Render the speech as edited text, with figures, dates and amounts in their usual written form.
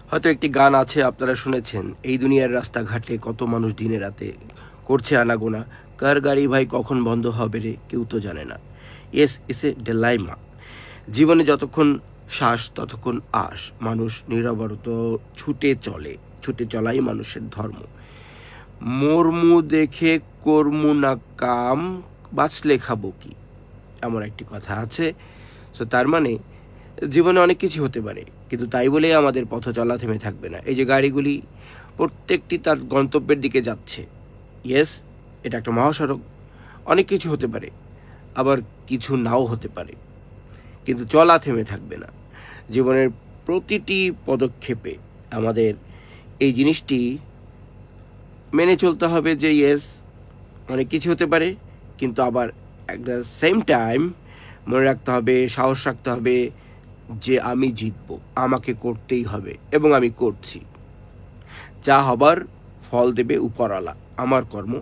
হয়তো একটি গান আছে, আপনারা শুনেছেন, এই দুনিয়ার রাস্তাঘাটে কত মানুষ দিনে রাতে করছে আনাগোনা, কার গাড়ি ভাই কখন বন্ধ হবে রে কেউ তো জানে না। Yes, it's a dilemma. জীবনে যতক্ষণ শ্বাস ততক্ষণ আশ, মানুষ নিরবরত ছুটে চলাই মানুষের ধর্ম। মর্মু দেখে কর্মু না কাম, বাঁচলে খাবো কি, এমন একটি কথা আছে। তো তার মানে জীবনে অনেক কিছু হতে পারে, কিন্তু তাই বলেই আমাদের পথ চলা থেমে থাকবে না। এই যে গাড়িগুলি প্রত্যেকটি তার গন্তব্যের দিকে যাচ্ছে, ইয়েস, এটা একটা মহাসড়ক, অনেক কিছু হতে পারে, আবার কিছু নাও হতে পারে, কিন্তু চলা থেমে থাকবে না। জীবনের প্রতিটি পদক্ষেপে আমাদের এই জিনিসটি মেনে চলতে হবে যে ইয়েস, অনেক কিছু হতে পারে, কিন্তু আবার অ্যাট দ্য সেম টাইম মনে রাখতে হবে, সাহস রাখতে হবে যে আমি জিতবো, আমাকে করতেই হবে এবং আমি করছি। যা হবার ফল দেবে উপরওয়ালা, আমার কর্ম